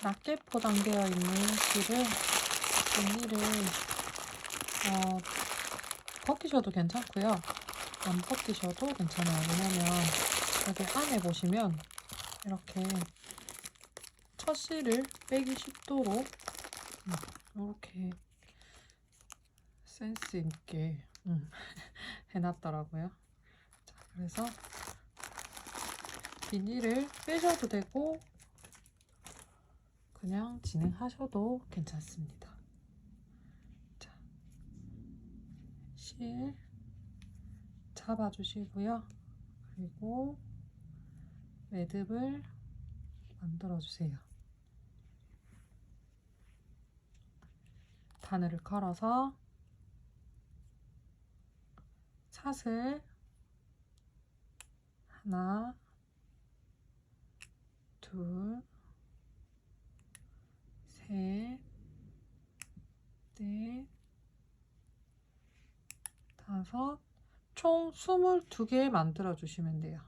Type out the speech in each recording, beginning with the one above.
작게 포장되어 있는 실을 비닐을 벗기셔도 괜찮고요. 안 벗기셔도 괜찮아요. 왜냐면 여기 안에 보시면 이렇게 첫 실을 빼기 쉽도록 이렇게 센스 있게 해놨더라고요. 자, 그래서 비닐을 빼셔도 되고 그냥 진행하셔도 괜찮습니다. 자, 실 잡아주시고요. 그리고 매듭을 만들어주세요. 바늘을 걸어서 사슬 하나, 둘, 셋, 넷, 다섯, 총 22개 만들어 주시면 돼요.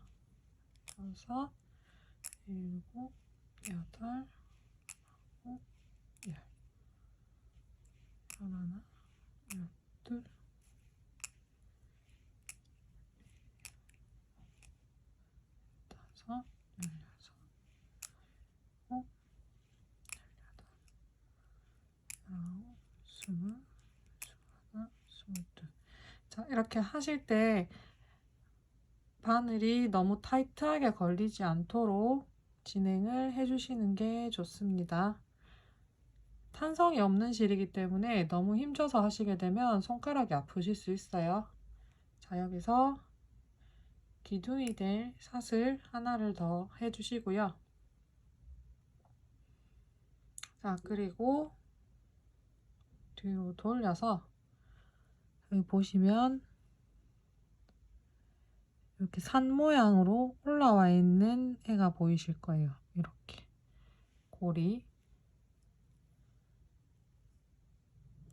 여섯, 일곱, 여덟, 아홉, 열, 열하나, 열둘, 다섯, 열여섯, 일곱, 열여덟, 열아홉, 스물, 스물하나, 스물둘. 자, 이렇게 하실 때 바늘이 너무 타이트하게 걸리지 않도록 진행을 해주시는 게 좋습니다. 탄성이 없는 실이기 때문에 너무 힘줘서 하시게 되면 손가락이 아프실 수 있어요. 자, 여기서 기둥이 될 사슬 하나를 더 해주시고요. 자, 그리고 뒤로 돌려서 여기 보시면 이렇게 산 모양으로 올라와 있는 애가 보이실 거예요. 이렇게 고리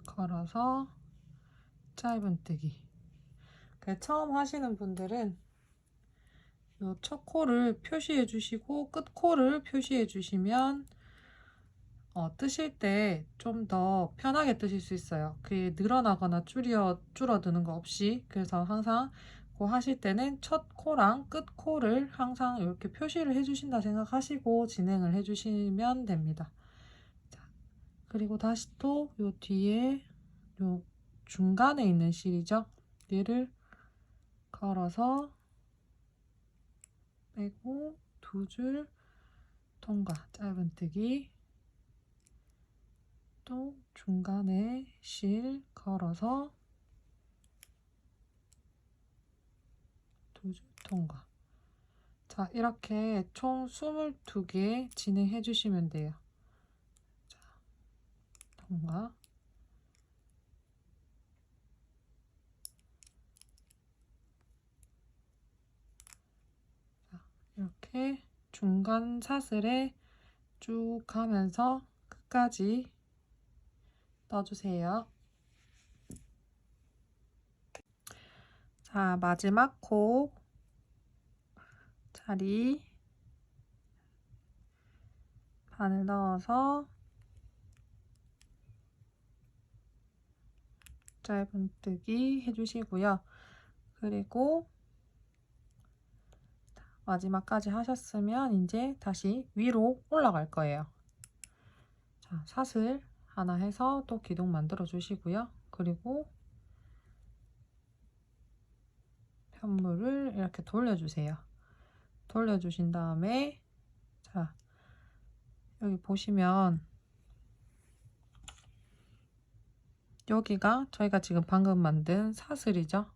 걸어서 짧은뜨기. 처음 하시는 분들은 요 첫 코를 표시해 주시고 끝 코를 표시해 주시면 뜨실 때 좀 더 편하게 뜨실 수 있어요. 그게 늘어나거나 줄어드는 거 없이. 그래서 항상 그 하실 때는 첫 코랑 끝 코를 항상 이렇게 표시를 해주신다 생각하시고 진행을 해주시면 됩니다. 자, 그리고 다시 또 요 뒤에 요 중간에 있는 실이죠. 얘를 걸어서 빼고 두 줄 통과, 짧은뜨기. 또 중간에 실 걸어서 두 줄 통과. 자, 이렇게 총 22개 진행해 주시면 돼요. 자, 통과. 자, 이렇게 중간 사슬에 쭉 가면서 끝까지 떠주세요. 자, 마지막 코 자리 바늘 넣어서 짧은뜨기 해주시고요. 그리고 마지막까지 하셨으면 이제 다시 위로 올라갈 거예요. 자, 사슬 하나 해서 또 기둥 만들어 주시고요. 그리고 편물을 이렇게 돌려주세요. 돌려주신 다음에 자, 여기 보시면 여기가 저희가 지금 방금 만든 사슬이죠.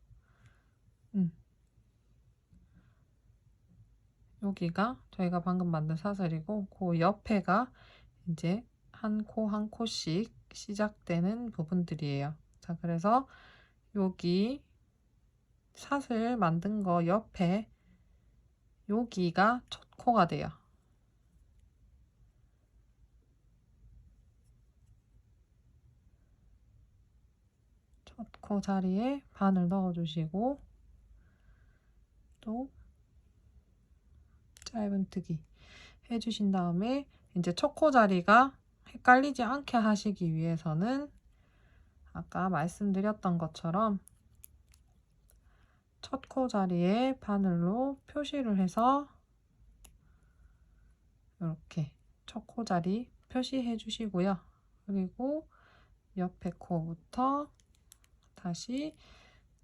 여기가 저희가 방금 만든 사슬이고 그 옆에가 이제 한 코 한 코씩 시작되는 부분들이에요. 자, 그래서 여기 사슬 만든 거 옆에 여기가 첫 코가 돼요. 첫 코 자리에 바늘 넣어주시고 또 짧은뜨기 해주신 다음에 이제 초코 자리가 헷갈리지 않게 하시기 위해서는 아까 말씀드렸던 것처럼 첫 코 자리에 바늘로 표시를 해서 이렇게 첫 코 자리 표시해 주시고요. 그리고 옆에 코부터 다시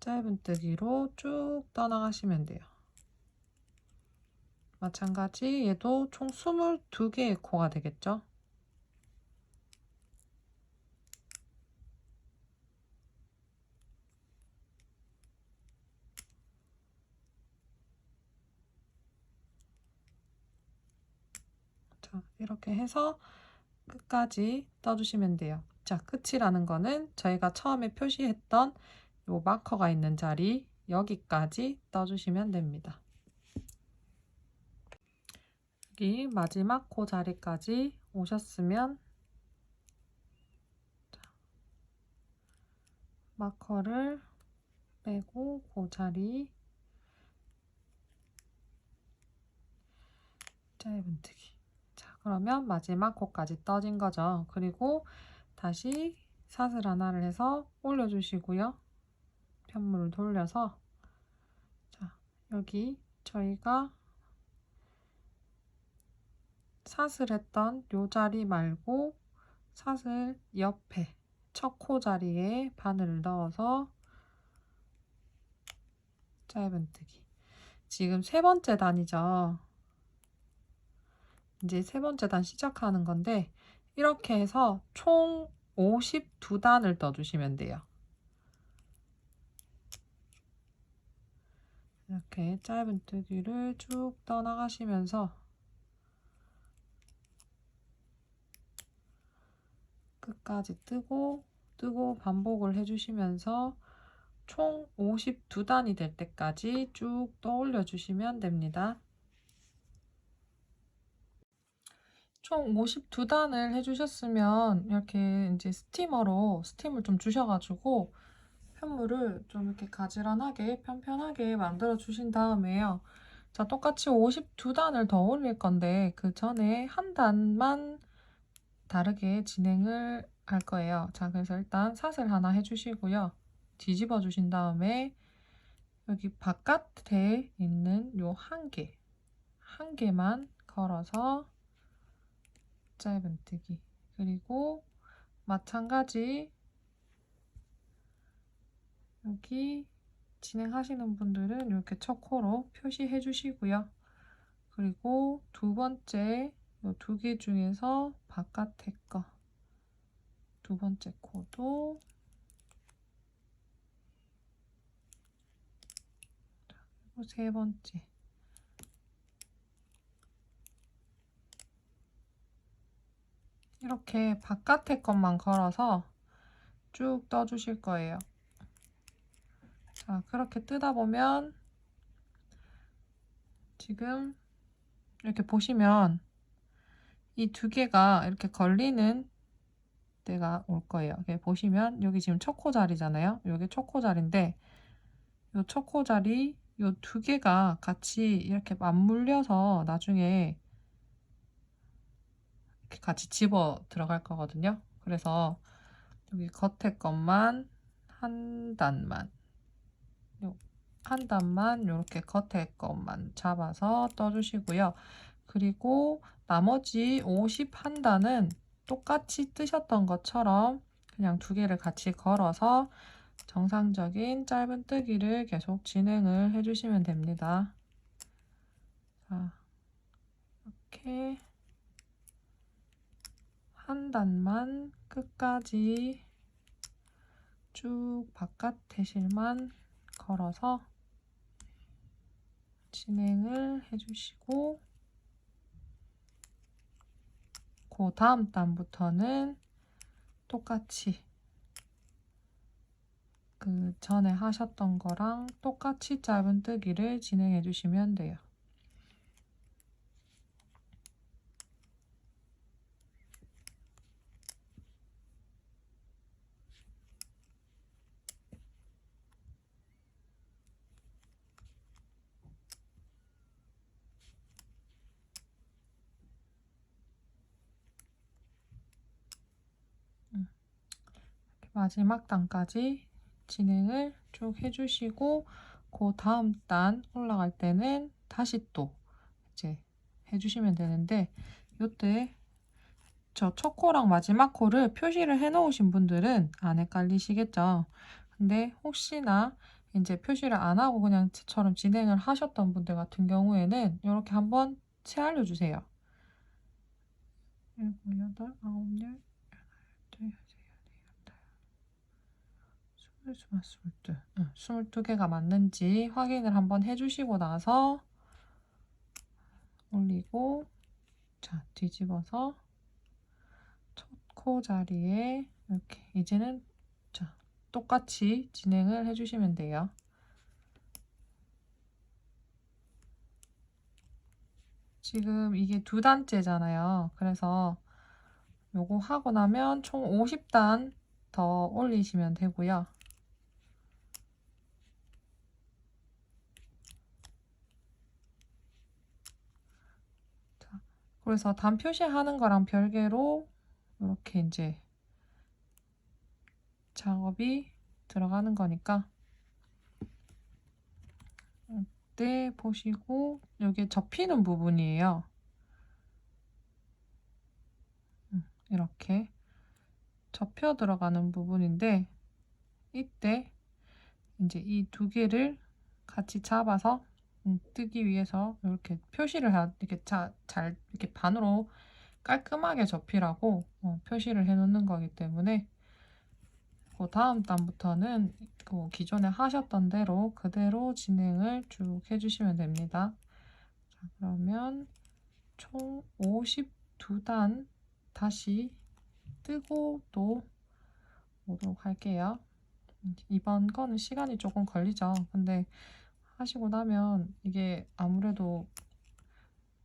짧은뜨기로 쭉 떠나가시면 돼요. 마찬가지 얘도 총 22개의 코가 되겠죠. 자, 이렇게 해서 끝까지 떠주시면 돼요. 자, 끝이라는 거는 저희가 처음에 표시했던 요 마커가 있는 자리 여기까지 떠주시면 됩니다. 여기 마지막 코 자리까지 오셨으면 마커를 빼고 그 자리 짧은뜨기. 자, 그러면 마지막 코까지 떠진 거죠. 그리고 다시 사슬 하나를 해서 올려주시고요. 편물을 돌려서 자, 여기 저희가 사슬했던 요 자리 말고 사슬 옆에 첫 코 자리에 바늘을 넣어서 짧은뜨기. 지금 세 번째 단이죠. 이제 세 번째 단 시작하는 건데 이렇게 해서 총 52단을 떠주시면 돼요. 이렇게 짧은뜨기를 쭉 떠나가시면서 끝까지 뜨고 반복을 해주시면서 총 52단이 될 때까지 쭉 떠올려 주시면 됩니다. 총 52단을 해주셨으면 이렇게 이제 스티머로 스팀을 좀 주셔가지고 편물을 좀 이렇게 가지런하게 편편하게 만들어 주신 다음에요. 자, 똑같이 52단을 더 올릴 건데 그 전에 한 단만 다르게 진행을 할 거예요. 자, 그래서 일단 사슬 하나 해주시고요. 뒤집어 주신 다음에 여기 바깥에 있는 요 한 개만 걸어서 짧은뜨기. 그리고 마찬가지 여기 진행하시는 분들은 이렇게 첫 코로 표시해 주시고요. 그리고 두 번째 이 두 개 중에서 바깥에 거 두 번째 코도 그리고 세 번째 이렇게 바깥에 것만 걸어서 쭉 떠주실 거예요. 자, 그렇게 뜨다 보면 지금 이렇게 보시면 이 두 개가 이렇게 걸리는 때가 올 거예요. 이렇게 보시면 여기 지금 첫 코 자리잖아요. 여기 첫 코 자리인데 이 첫 코 자리 이 두 개가 같이 이렇게 맞물려서 나중에 이렇게 같이 집어 들어갈 거거든요. 그래서 여기 겉에 것만 한 단만 한 단만 이렇게 겉에 것만 잡아서 떠주시고요. 그리고 나머지 51단은 똑같이 뜨셨던 것처럼 그냥 두 개를 같이 걸어서 정상적인 짧은뜨기를 계속 진행을 해주시면 됩니다. 자, 이렇게 한 단만 끝까지 쭉 바깥에 실만 걸어서 진행을 해주시고 그 다음 단부터는 똑같이 그 전에 하셨던 거랑 똑같이 짧은뜨기를 진행해 주시면 돼요. 마지막 단까지 진행을 쭉 해주시고 그 다음 단 올라갈 때는 다시 또 이제 해주시면 되는데, 요때 저 첫 코랑 마지막 코를 표시를 해 놓으신 분들은 안 헷갈리시겠죠. 근데 혹시나 이제 표시를 안 하고 그냥 저처럼 진행을 하셨던 분들 같은 경우에는 이렇게 한번 채알려 주세요. 7, 8, 9, 10, 22개가 맞는지 확인을 한번 해주시고 나서 올리고, 자, 뒤집어서 첫 코 자리에 이렇게 이제는 자, 똑같이 진행을 해주시면 돼요. 지금 이게 2단째잖아요. 그래서 요거 하고 나면 총 50단 더 올리시면 되고요. 자, 그래서 단 표시하는 거랑 별개로 이렇게 이제 작업이 들어가는 거니까 이때 보시고, 여기 접히는 부분이에요. 이렇게 접혀 들어가는 부분인데, 이때 이제 이 2개를 같이 잡아서 뜨기 위해서 이렇게 표시를 이렇게 잘 이렇게 반으로 깔끔하게 접히라고 표시를 해 놓는 거기 때문에, 그 다음 단부터는 그 기존에 하셨던 대로 그대로 진행을 쭉 해주시면 됩니다. 자, 그러면 총 52단 다시 뜨고 또 오도록 할게요. 이번 거는 시간이 조금 걸리죠. 근데 하시고 나면 이게 아무래도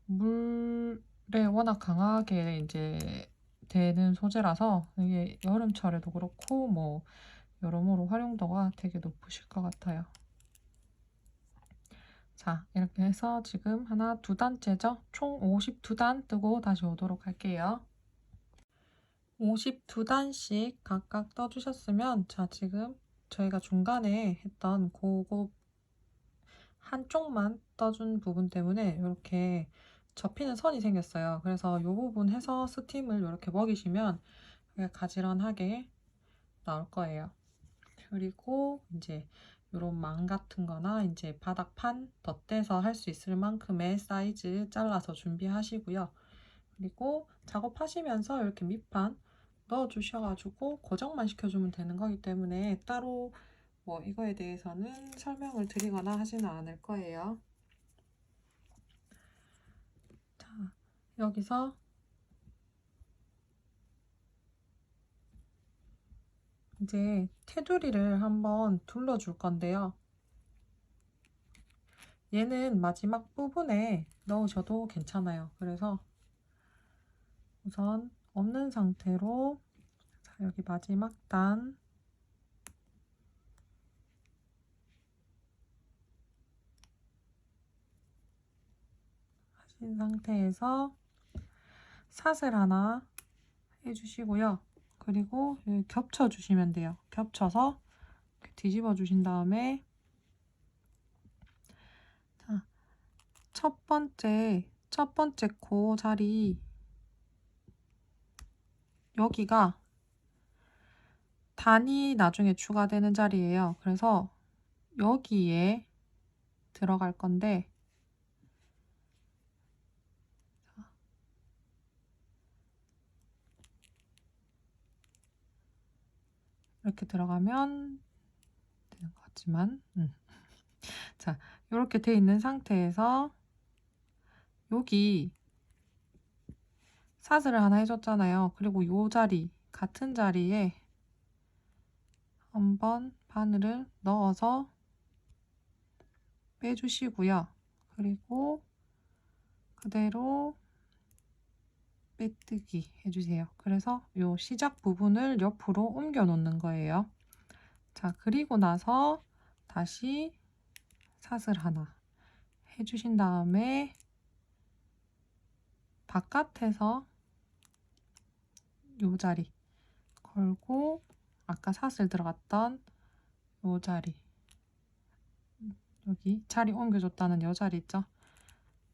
물에 워낙 강하게 이제 되는 소재라서 이게 여름철에도 그렇고 뭐 여러모로 활용도가 되게 높으실 것 같아요. 자, 이렇게 해서 지금 하나, 2단째죠? 총 52단 뜨고 다시 오도록 할게요. 52단씩 각각 떠주셨으면, 자, 지금 저희가 중간에 했던 그거 한쪽만 떠준 부분 때문에 이렇게 접히는 선이 생겼어요. 그래서 이 부분 해서 스팀을 이렇게 먹이시면 가지런하게 나올 거예요. 그리고 이제 이런 망 같은 거나 이제 바닥판 덧대서 할 수 있을 만큼의 사이즈 잘라서 준비하시고요. 그리고 작업하시면서 이렇게 밑판 넣어 주셔가지고 고정만 시켜주면 되는 거기 때문에 따로 뭐 이거에 대해서는 설명을 드리거나 하지는 않을 거예요. 자, 여기서 이제 테두리를 한번 둘러줄 건데요. 얘는 마지막 부분에 넣으셔도 괜찮아요. 그래서 우선 없는 상태로, 자, 여기 마지막 단 하신 상태에서 사슬 하나 해주시고요. 그리고 여기 겹쳐 주시면 돼요. 겹쳐서 이렇게 뒤집어 주신 다음에, 자, 첫 번째 코 자리, 여기가 단이 나중에 추가되는 자리예요. 그래서 여기에 들어갈 건데, 이렇게 들어가면 되는 것 같지만, 자, 이렇게 돼 있는 상태에서 여기 사슬을 하나 해줬잖아요. 그리고 요 자리, 같은 자리에 한번 바늘을 넣어서 빼주시고요. 그리고 그대로 빼뜨기 해주세요. 그래서 요 시작 부분을 옆으로 옮겨 놓는 거예요. 자, 그리고 나서 다시 사슬 하나 해주신 다음에 바깥에서 요 자리 걸고 아까 사슬 들어갔던 요 자리, 여기 자리 옮겨줬다는 요 자리 있죠?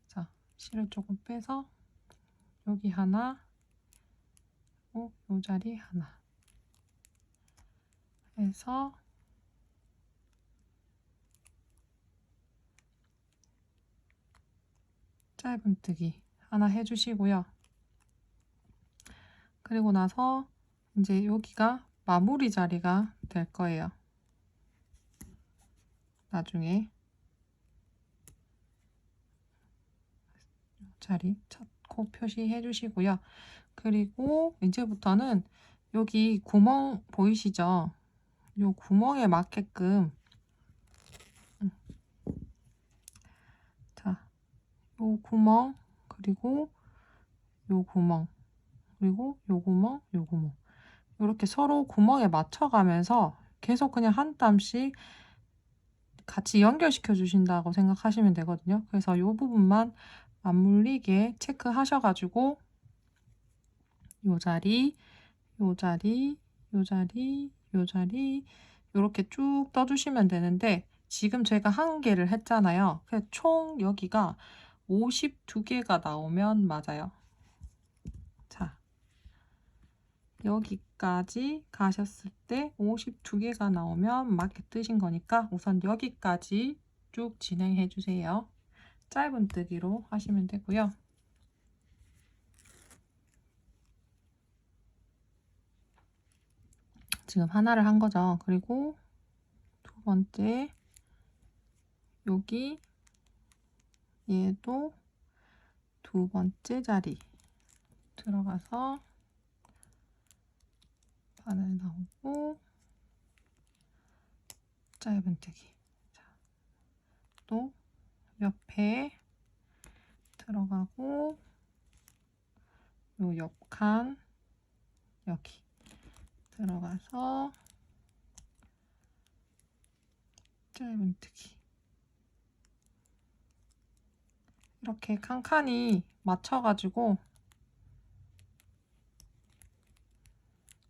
자, 실을 조금 빼서 여기 하나, 요 자리 하나 해서 짧은뜨기 하나 해주시고요. 그리고 나서 이제 여기가 마무리 자리가 될 거예요. 나중에 자리 첫 코 표시해 주시고요. 그리고 이제부터는 여기 구멍 보이시죠? 요 구멍에 맞게끔 자, 요 구멍 그리고 요 구멍 그리고 요 구멍 요 구멍 이렇게 서로 구멍에 맞춰가면서 계속 그냥 한 땀씩 같이 연결시켜 주신다고 생각하시면 되거든요. 그래서 이 부분만 맞물리게 체크하셔가지고 요 자리, 요 자리, 요 자리, 요 자리 이렇게 쭉 떠주시면 되는데 지금 제가 한 개를 했잖아요. 그래서 총 여기가 52개가 나오면 맞아요. 자, 여기까지 가셨을 때 52개가 나오면 맞게 뜨신 거니까 우선 여기까지 쭉 진행해 주세요. 짧은뜨기로 하시면 되고요. 지금 하나를 한 거죠. 그리고 두 번째 여기 얘도 두 번째 자리 들어가서 바늘 나오고 짧은뜨기. 자, 또 옆에 들어가고 요 옆칸 여기 들어가서 짧은뜨기. 이렇게 칸칸이 맞춰가지고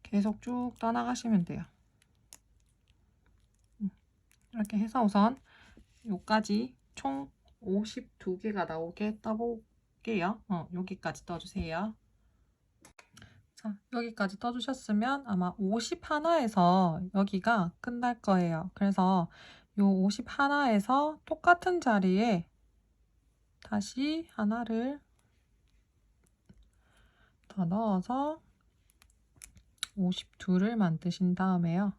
계속 쭉 떠나가시면 돼요. 이렇게 해서 우선 요까지 총 52개가 나오게 떠볼게요. 여기까지 떠주세요. 자, 여기까지 떠주셨으면 아마 51에서 여기가 끝날 거예요. 그래서 요 51에서 똑같은 자리에 다시 하나를 더 넣어서 52를 만드신 다음에요.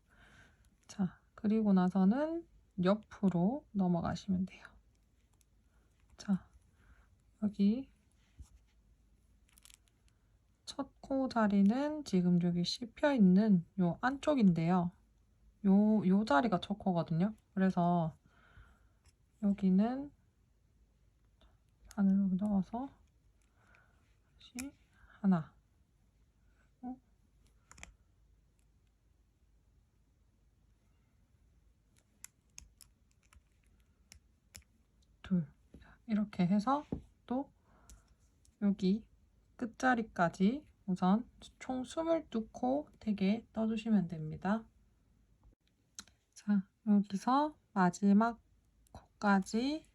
자, 그리고 나서는 옆으로 넘어가시면 돼요. 자, 여기 첫 코 자리는 지금 여기 씹혀 있는 요 안쪽인데요. 요 자리가 첫 코거든요. 그래서 여기는 바늘로 넣어서 다시 하나, 둘 이렇게 해서 또 여기 끝자리까지 우선 총 22코 되게 떠주시면 됩니다. 자, 여기서 마지막 코까지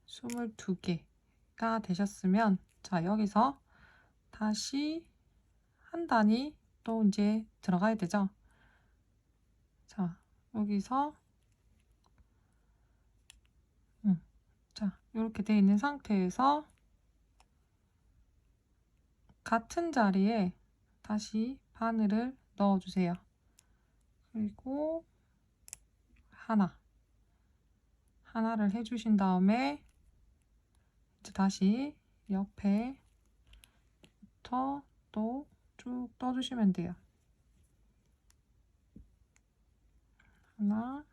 22개가 되셨으면 자, 여기서 다시 한 단위 또 이제 들어가야 되죠. 자, 여기서 자, 이렇게 되어 있는 상태에서 같은 자리에 다시 바늘을 넣어주세요. 그리고 하나를 해주신 다음에 이제 다시 옆에부터 또 쭉 떠주시면 돼요. 하나,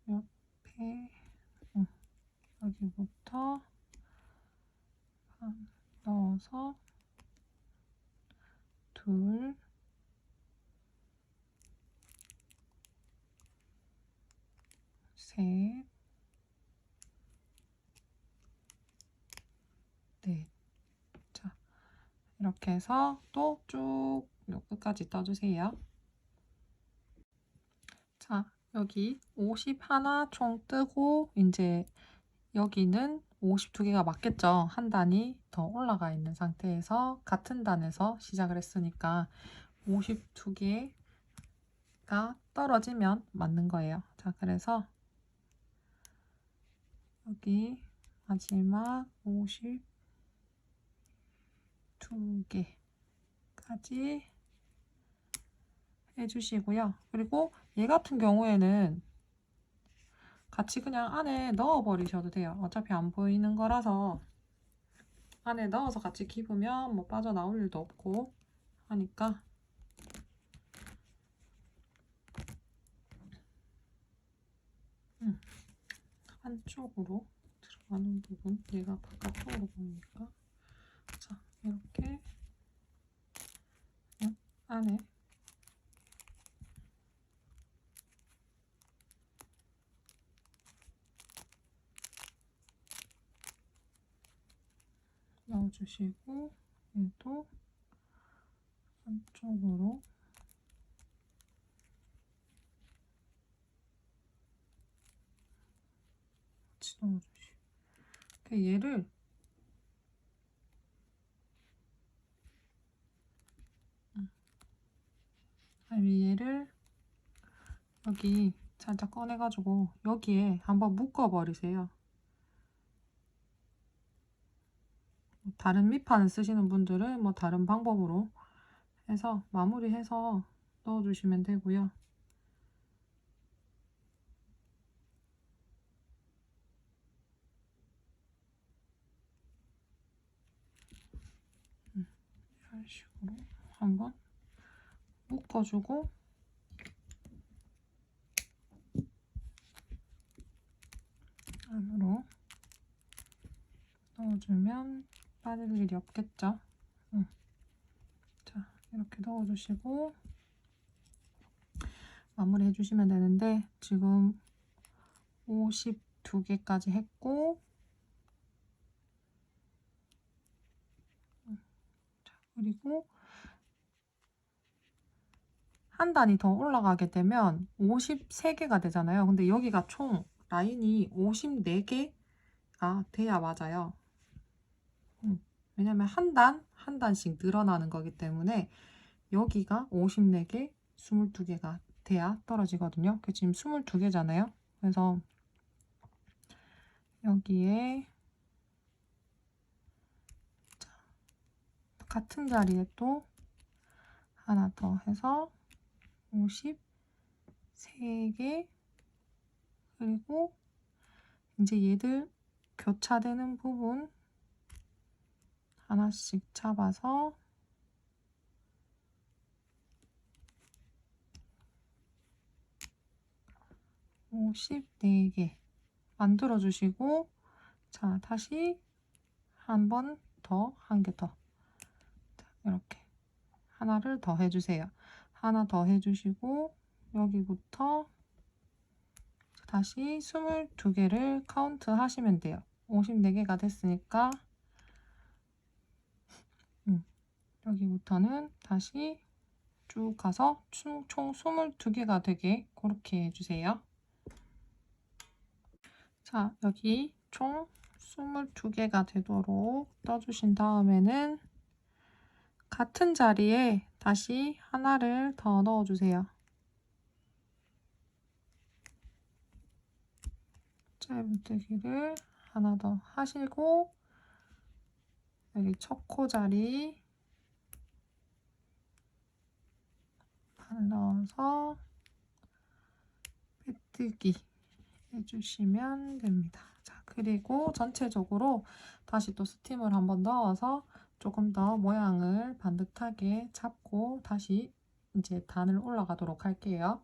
옆에 여기부터 넣어서 둘, 셋, 넷. 자, 이렇게 해서 또 쭉 요 끝까지 떠주세요. 자, 여기 51 총 뜨고 이제 여기는 52개가 맞겠죠. 한 단이 더 올라가 있는 상태에서 같은 단에서 시작을 했으니까 52개가 떨어지면 맞는 거예요. 자, 그래서 여기 마지막 52개까지 해주시고요. 그리고 얘 같은 경우에는 같이 그냥 안에 넣어 버리셔도 돼요. 어차피 안 보이는 거라서 안에 넣어서 같이 기부면 뭐 빠져나올 일도 없고 하니까 한쪽으로 들어가는 부분 얘가 바깥쪽으로 보니까 자 이렇게 안에 넣어주시고 얘도 한쪽으로 같이 넣어주시고 얘를 얘를 여기 살짝 꺼내가지고 여기에 한번 묶어 버리세요. 다른 밑판을 쓰시는 분들은 뭐 다른 방법으로 해서 마무리해서 넣어주시면 되고요. 이런 식으로 한번 묶어주고 안으로 넣어주면 빠질 일이 없겠죠. 자, 이렇게 넣어주시고 마무리 해주시면 되는데 지금 52개까지 했고 자, 그리고 한 단이 더 올라가게 되면 53개가 되잖아요. 근데 여기가 총 라인이 54개가 돼야 맞아요. 왜냐면 한 단씩 늘어나는 거기 때문에 여기가 54개, 22개가 돼야 떨어지거든요. 지금 22개잖아요. 그래서 여기에 같은 자리에 또 하나 더 해서 53개 그리고 이제 얘들 교차되는 부분 하나씩 잡아서 54개 만들어 주시고 자 다시 한 번 더 한 개 더 이렇게 하나를 더 해주세요. 하나 더 해주시고 여기부터 다시 22개를 카운트 하시면 돼요. 54개가 됐으니까 여기부터는 다시 쭉 가서 총 22개가 되게 그렇게 해주세요. 자, 여기 총 22개가 되도록 떠주신 다음에는 같은 자리에 다시 하나를 더 넣어주세요. 짧은뜨기를 하나 더 하시고 여기 첫 코 자리 반 넣어서 빼뜨기 해주시면 됩니다. 자, 그리고 전체적으로 다시 또 스팀을 한번 넣어서 조금 더 모양을 반듯하게 잡고 다시 이제 단을 올라가도록 할게요.